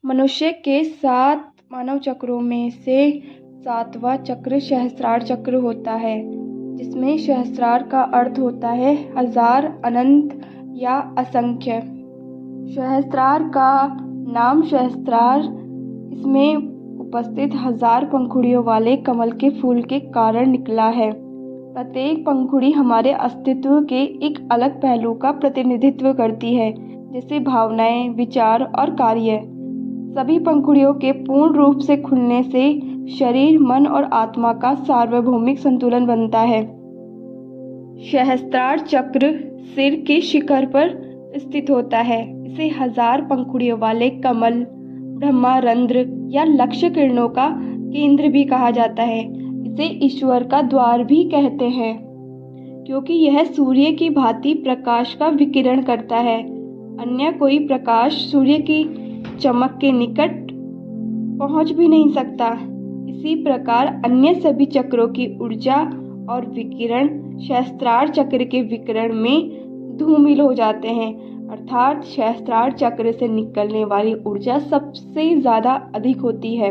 मनुष्य के 7 मानव चक्रों में से 7वां चक्र सहस्त्रार चक्र होता है, जिसमें सहस्त्रार का अर्थ होता है हजार, अनंत या असंख्य। सहस्त्रार का नाम सहस्त्रार इसमें उपस्थित हजार पंखुड़ियों वाले कमल के फूल के कारण निकला है। प्रत्येक पंखुड़ी हमारे अस्तित्व के एक अलग पहलू का प्रतिनिधित्व करती है, जैसे भावनाएं, विचार और कार्य। सभी पंखुड़ियों के पूर्ण रूप से खुलने से शरीर, मन और आत्मा का सार्वभौमिक संतुलन बनता है। सहस्त्रार चक्र सिर के शिखर पर स्थित होता है। इसे हजार पंखुड़ियों वाले कमल, ब्रह्मारंध्र या लक्ष्य किरणों का केंद्र भी कहा जाता है। इसे ईश्वर का द्वार भी कहते हैं, क्योंकि यह सूर्य की भांति प्रकाश का विकिरण करता है। अन्य कोई प्रकाश सूर्य की चमक के निकट पहुंच भी नहीं सकता। इसी प्रकार अन्य सभी चक्रों की ऊर्जा और विकिरण सहस्त्रार चक्र के विकिरण में धूमिल हो जाते हैं, अर्थात सहस्त्रार चक्र से निकलने वाली ऊर्जा सबसे ज़्यादा अधिक होती है।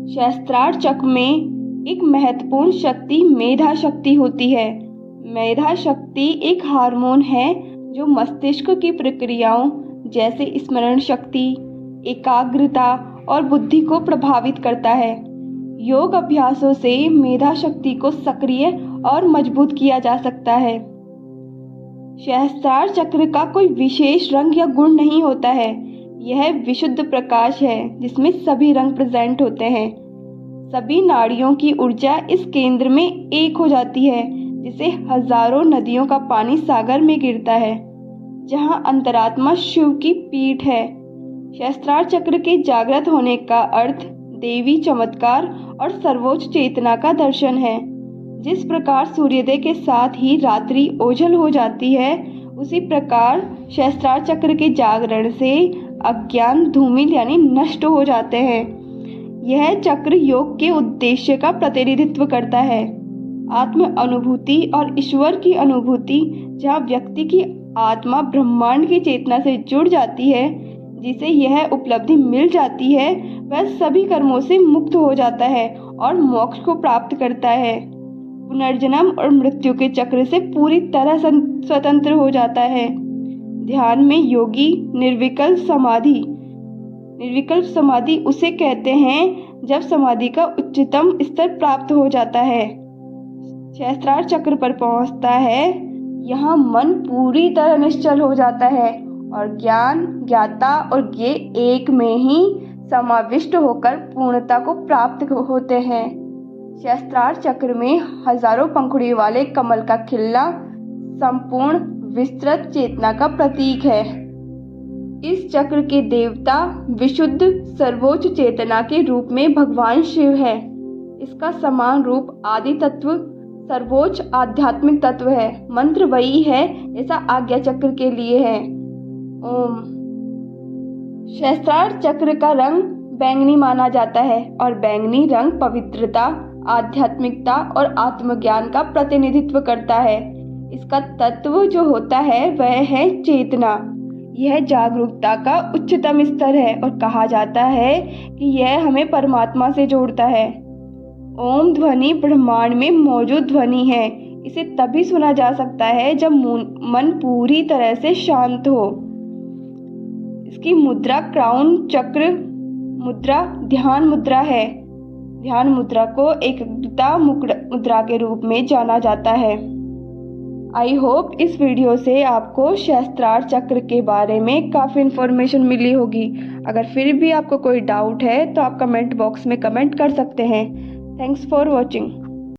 सहस्त्रार चक्र में एक महत्वपूर्ण शक्ति मेधा शक्ति होती है। मेधा शक्ति एक हार्मोन है जो मस्तिष्क की प्रक्रियाओं जैसे स्मरण शक्ति, एकाग्रता और बुद्धि को प्रभावित करता है। योग अभ्यासों से मेधा शक्ति को सक्रिय और मजबूत किया जा सकता है। सहस्त्रार चक्र का कोई विशेष रंग या गुण नहीं होता है। यह विशुद्ध प्रकाश है जिसमें सभी रंग प्रेजेंट होते हैं। सभी नाड़ियों की ऊर्जा इस केंद्र में एक हो जाती है, जिसे हजारों नदियों का पानी सागर में गिरता है, जहां अंतरात्मा शिव की पीठ है। सहस्त्रार चक्र के जागृत होने का अर्थ देवी चमत्कार और सर्वोच्च चेतना का दर्शन है। जिस प्रकार सूर्योदय के साथ ही रात्रि ओझल हो जाती है, उसी प्रकार सहस्त्रार चक्र के जागरण से अज्ञान धूमिल यानी नष्ट हो जाते हैं। यह चक्र योग के उद्देश्य का प्रतिनिधित्व करता है। आत्म अनुभूति और ईश्वर की अनुभूति, जहाँ व्यक्ति की आत्मा ब्रह्मांड की चेतना से जुड़ जाती है, जिसे यह उपलब्धि मिल जाती है, वह सभी कर्मों से मुक्त हो जाता है और मोक्ष को प्राप्त करता है। पुनर्जन्म और मृत्यु के चक्र से पूरी तरह स्वतंत्र हो जाता है। ध्यान में योगी निर्विकल्प समाधि उसे कहते हैं जब समाधि का उच्चतम स्तर प्राप्त हो जाता है, सहस्त्रार चक्र पर पहुंचता है। यहाँ मन पूरी तरह निश्चल हो जाता है और ज्ञान, ज्ञाता और ज्ञेय एक में ही समाविष्ट होकर पूर्णता को प्राप्त होते हैं। सहस्त्रार चक्र में हजारों पंखुड़ी वाले कमल का खिलना संपूर्ण विस्तृत चेतना का प्रतीक है। इस चक्र के देवता विशुद्ध सर्वोच्च चेतना के रूप में भगवान शिव है। इसका समान रूप आदि तत्व सर्वोच्च आध्यात्मिक तत्व है। मंत्र वही है जैसा आज्ञा चक्र के लिए है, ओम। सहस्त्रार चक्र का रंग बैंगनी माना जाता है और बैंगनी रंग पवित्रता, आध्यात्मिकता और आत्मज्ञान का प्रतिनिधित्व करता है। इसका तत्व जो होता है वह है चेतना। यह जागरूकता का उच्चतम स्तर है और कहा जाता है कि यह हमें परमात्मा से जोड़ता है। ओम ध्वनि ब्रह्मांड में मौजूद ध्वनि है। इसे तभी सुना जा सकता है जब मन पूरी तरह से शांत हो। इसकी मुद्रा क्राउन चक्र मुद्रा ध्यान मुद्रा है। ध्यान मुद्रा को एकता मुद्रा के रूप में जाना जाता है। आई होप इस वीडियो से आपको सहस्त्रार चक्र के बारे में काफ़ी इन्फॉर्मेशन मिली होगी। अगर फिर भी आपको कोई डाउट है तो आप कमेंट बॉक्स में कमेंट कर सकते हैं। Thanks for watching.